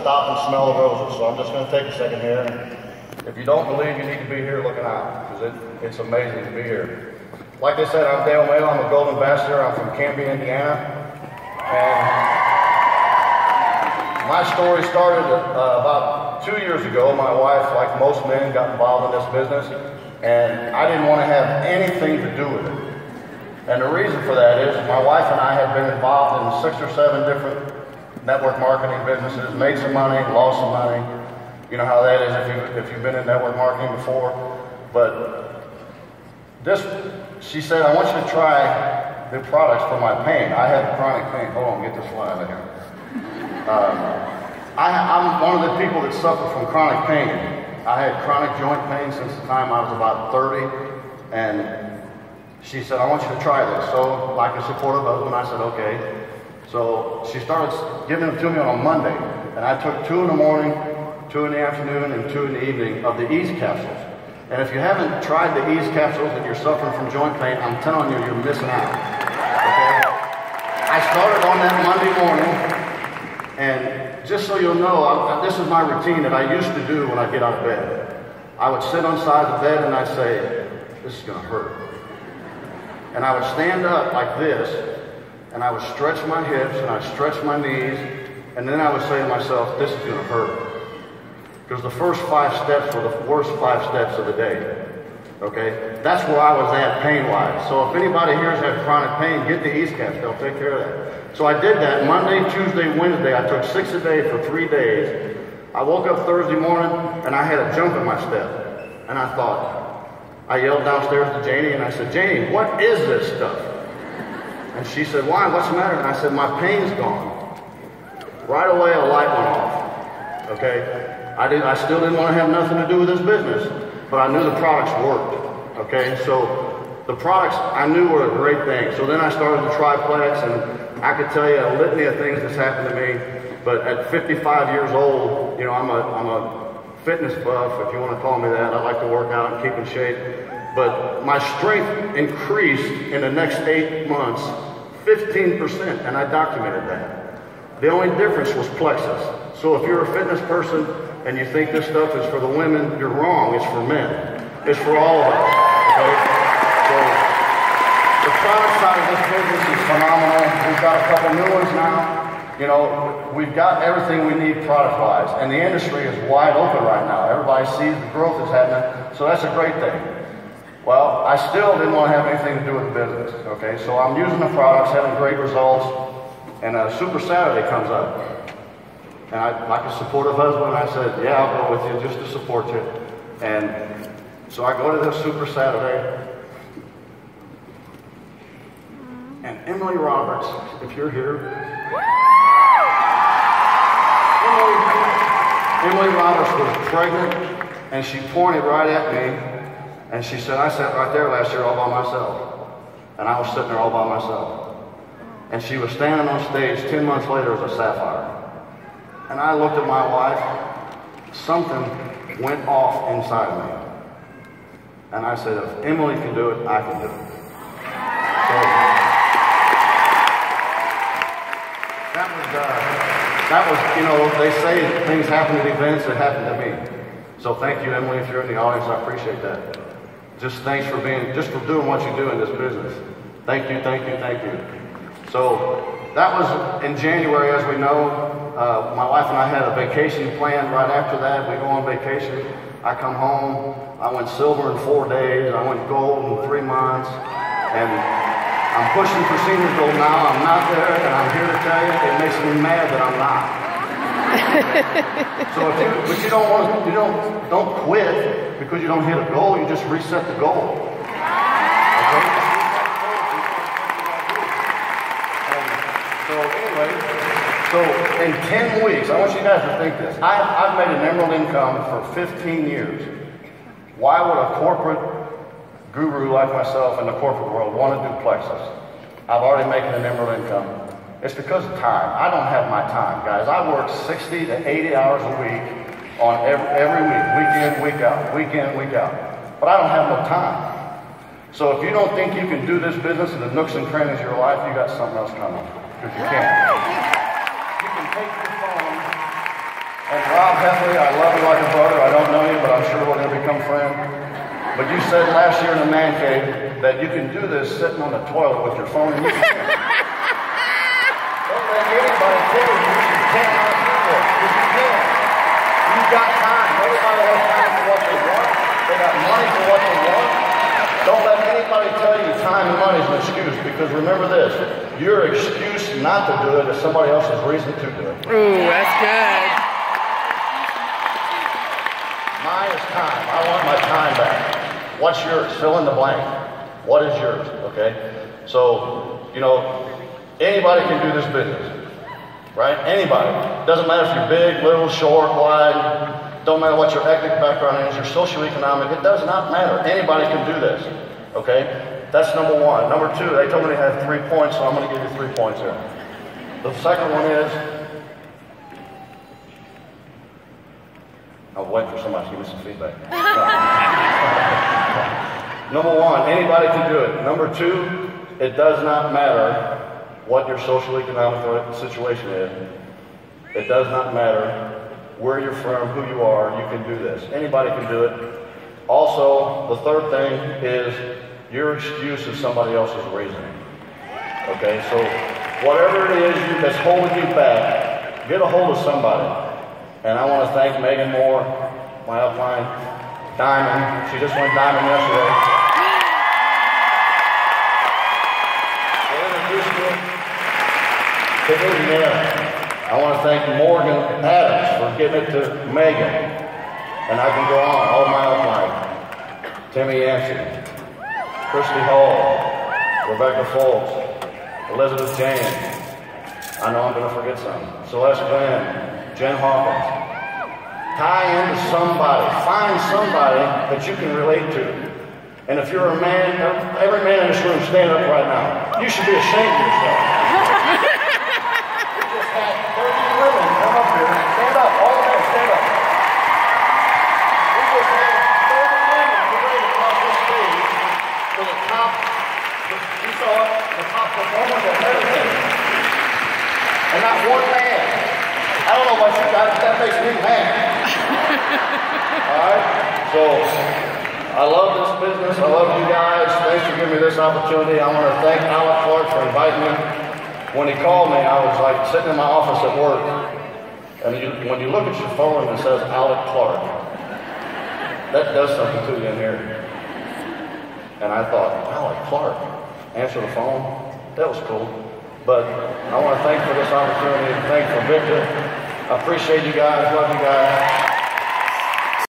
stop and smell the roses. So I'm just going to take a second here. If you don't believe you need to be here, looking out, because it's amazing to be here. Like I said, I'm Dale Mayo. I'm a Gold Ambassador. I'm from Canby, Indiana. And my story started about 2 years ago. My wife, like most men, got involved in this business, and I didn't want to have anything to do with it. And the reason for that is my wife and I had been involved in 6 or 7 different network marketing businesses, made some money, lost some money. You know how that is if you've been in network marketing before. But she said, I want you to try the products for my pain. I have chronic pain. Hold on, get this one out of here. I'm one of the people that suffer from chronic pain. I had chronic joint pain since the time I was about 30, and she said, I want you to try this. So, like a supportive husband, I said, okay. So she started giving them to me on a Monday, and I took 2 in the morning, 2 in the afternoon, and 2 in the evening of the ease capsules. And if you haven't tried the ease capsules and you're suffering from joint pain, I'm telling you, you're missing out. Okay? I started on that Monday morning, and just so you'll know, this is my routine that I used to do when I get out of bed. I would sit on the side of the bed and I'd say, this is going to hurt. And I would stand up like this, and I would stretch my hips, and I'd stretch my knees, and then I would say to myself, this is going to hurt. Because the first 5 steps were the worst 5 steps of the day. Okay? That's where I was at pain-wise. So if anybody here has had chronic pain, get the ease caps. They'll take care of that. So I did that Monday, Tuesday, Wednesday. I took 6 a day for 3 days. I woke up Thursday morning, and I had a jump in my step. And I thought, I yelled downstairs to Janie, and I said, Janie, what is this stuff? And she said, why? What's the matter? And I said, my pain's gone. Right away, a light went off. Okay? I still didn't want to have nothing to do with this business, but I knew the products worked. Okay? So the products I knew were a great thing. So then I started to try Plex, and I could tell you a litany of things that's happened to me. But at 55 years old, you know, I'm a fitness buff, if you want to call me that. I like to work out and keep in shape. But my strength increased in the next 8 months 15%, and I documented that. The only difference was Plexus. So if you're a fitness person and you think this stuff is for the women, you're wrong. It's for men. It's for all of us. Okay? So the product side of this business is phenomenal. We've got a couple new ones now. You know, we've got everything we need product-wise, and the industry is wide open right now. Everybody sees the growth is happening, so that's a great thing. Well, I still didn't want to have anything to do with the business, okay? So I'm using the products, having great results, and Super Saturday comes up. And like a supportive husband, I said, yeah, I'll go with you just to support you. And so I go to this Super Saturday, and Emily Roberts, if you're here, Emily Roberts was pregnant, and she pointed right at me, and she said, I sat right there last year all by myself. And I was sitting there all by myself. And she was standing on stage 10 months later as a sapphire. And I looked at my wife, something went off inside of me. And I said, if Emily can do it, I can do it. So, that was, you know, they say things happen at events that happen to me. So thank you, Emily, if you're in the audience, I appreciate that. Just thanks for doing what you do in this business. Thank you, thank you, thank you. So that was in January, as we know. My wife and I had a vacation planned right after that. We go on vacation. I come home. I went silver in 4 days. I went gold in 3 months. And I'm pushing for senior gold now. I'm not there, and I'm here to tell you, it makes me mad that I'm not. So but you don't quit because you don't hit a goal. You just reset the goal. Okay? So anyway, so in 10 weeks, I want you guys to think this. I've made an emerald income for 15 years. Why would a corporate guru like myself in the corporate world want to do Plexus? I've already making an emerald income. It's because of time. I don't have my time, guys. I work 60 to 80 hours a week on every week, week in, week out, week in, week out. But I don't have no time. So if you don't think you can do this business in the nooks and crannies of your life, you got something else coming. Because you can't. You can take your phone And Rob Heffley, I love you like a brother. I don't know you, but I'm sure we're going to become friends. But you said last year in the man cave that you can do this sitting on the toilet with your phone in your hand. Don't let anybody tell you you cannot do this. Because you can. You've got time. Everybody has time for what they want. They got money for what they want. Don't let anybody tell you time and money is an excuse, because remember this, your excuse not to do it is somebody else's reason to do it. Ooh, that's good. Mine is time. I want my time back. What's yours? Fill in the blank. What is yours? Okay? So, you know, anybody can do this business, right? Anybody. Doesn't matter if you're big, little, short, wide. Don't matter what your ethnic background is, your socioeconomic, it does not matter. Anybody can do this, okay? That's number one. Number two, they told me to have 3 points, so I'm going to give you 3 points here. The second one is, I'll wait for somebody to give me some feedback. Number one, anybody can do it. Number two, it does not matter what your socioeconomic situation is. It does not matter where you're from, who you are, you can do this. Anybody can do it. Also, the third thing is your excuse is somebody else's reasoning. Okay, so whatever it is that's holding you back, get a hold of somebody. And I want to thank Megan Moore, my upline, Diamond. She just went diamond yesterday. They introduced me to Indiana. I want to thank Morgan Adams for getting it to Megan. And I can go on, all my upline. Timmy Yancey, Christy Hall, Rebecca Foltz, Elizabeth James. I know I'm going to forget some. Celeste Glenn, Jen Hawkins. Tie into somebody. Find somebody that you can relate to. And if you're a man, every man in this room, stand up right now. You should be ashamed of yourself. Stand up, all of them, stand up. We just had 30 women today across this stage for the top, you saw it, the top performers of everything. And not one man. I don't know about you guys, but that makes me mad. Alright? So, I love this business, I love you guys. Thanks for giving me this opportunity. I want to thank Alec Clark for inviting me. When he called me, I was like sitting in my office at work. And when you look at your phone and it says Alec Clark, that does something to you in here. And I thought, Alec Clark, answer the phone? That was cool. But I want to thank you for this opportunity. Thank you for Victor. I appreciate you guys. Love you guys.